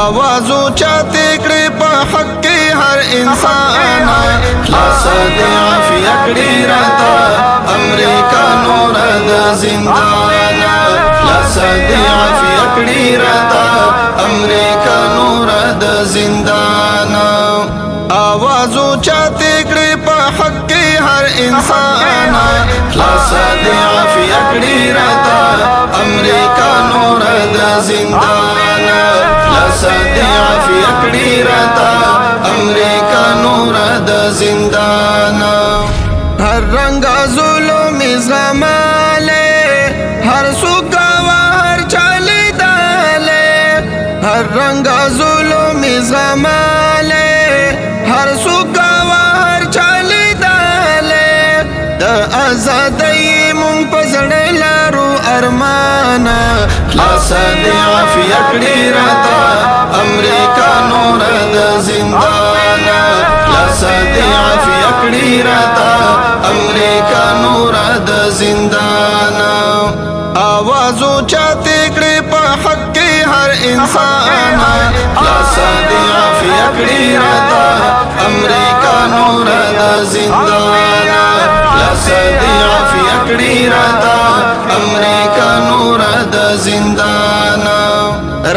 आवाज اوچاته کړي په حق کې هر انسان خلاص دې عافیه کړي راته امریکا نور د زندان خلاص دې عافیه کړي راته امریکا نور د زندان आवाज اوچاته کړي په حق کې هر انسان خلاص دې عافیه کړي راته امریکا نور د زندان خلاص دې عافیه کړي راته امریکا نور د زندان هر رنگ ظلم زغماله هر سوګوا هر چالي داله هر رنگ ظلم زغماله هر سوګوا هر چالي داله د آزادۍ مونږ پزړه لارو ارمان خلاص دې عافیه کړي راته امریکا نور د زندان خلاص دې عافیه کړي راته امریکا نور د زندان आवाज اوچاته کړي په حق کې هر انسان خلاص دې عافیه کړي راته امریکا نور د زندان خلاص دې عافیه کړي راته امریکا نور د زندان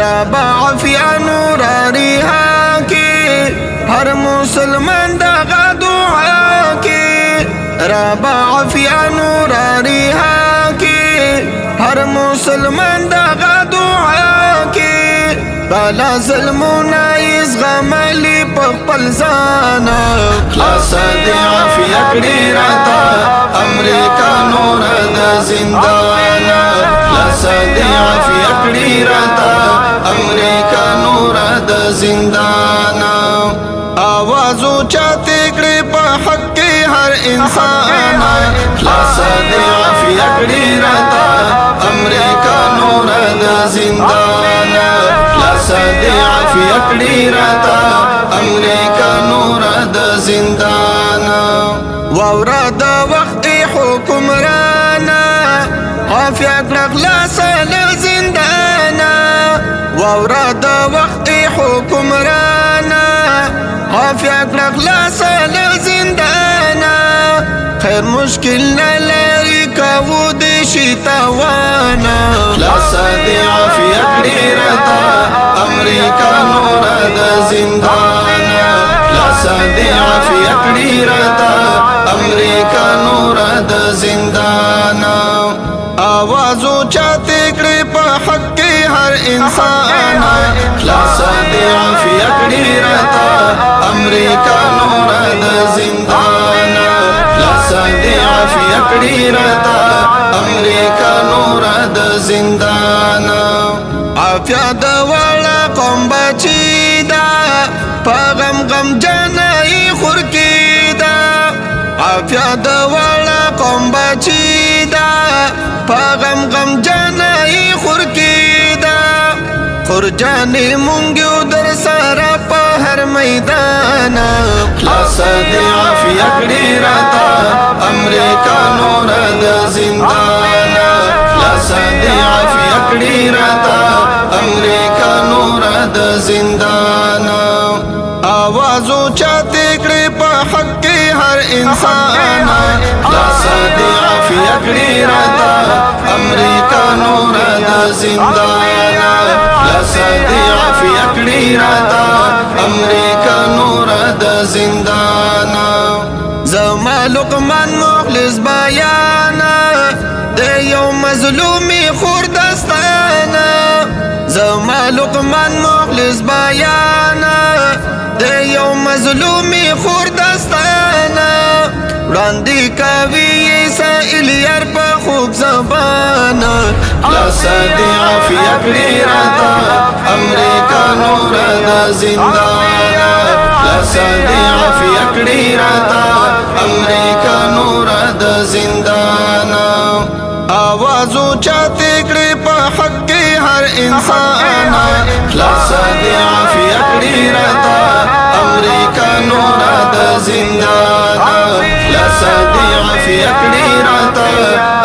رب عافیه نور ریها کې هر مسلمان دغه دعا کې رب عافیه نور ریها کې هر مسلمان دغه دعا کې بالا ظلمونه زغملي په خپل ځان خلاص دې عافیه کړي راته امریکا نور د زندان خلاص دې عافیه کړي راته امریکا نور د زندان आवाज اوچاته کړي په حق کې هر انسان خلاص دې عافیه کړي راته امریکا نور د زندان خلاص دې عافیه کړي راته امریکا نور د زندان واورا د وخت حکمرانا عافیه کړه خلاص له زندان واورا د وخت حکمرانا عافیه کړه خلاص له زندان خیر مشکل نه لري کاوه د شیطان خلاص دې عافیه کړي راته امریکا نور د زندان خلاص دې عافیه کړي راته امریکا نور د زندان आवाज اوچاته کړي په حق کې هر انسان خلاص دې عافیه کړي راته امریکا نور د زندان خلاص دې عافیه کړي راته امریکا نور د زندان عافیه د واړه قوم بچی دا پغم غم جنای خور کی دا عافیه د واړه قوم بچی دا پغم غم جنای خور کی دا خور جانې مونږ در سره په هر میدان خلاص دې عافیه کړي راته امریکا نور د زندان خلاص دې عافیه کړي راته امریکا نور د زندان आवाज اوچاته کړي په حق کې هر انسان خلاص دې عافیه کړي راته امریکا نور د زندان خلاص دې عافیه کړي راته امریکا نور د زندان زما لقمان مخلص بیان د یو مظلومي خور دستانه زما لقمان مخلص بیان د یو مظلومي خور دستانه وړاندې کوي سائل یار په خوب زبان خلاص دې عافیه کړي راته امریکا نور د زندان خلاص دې عافیه کړي راته امریکا نور د زندان आवाज اوچاته کړي په حق کې هر انسان خلاص دې عافیه کړي راته امریکا نور د زندان خلاص دې عافیه کړي راته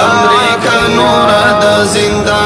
امریکا نور د زندان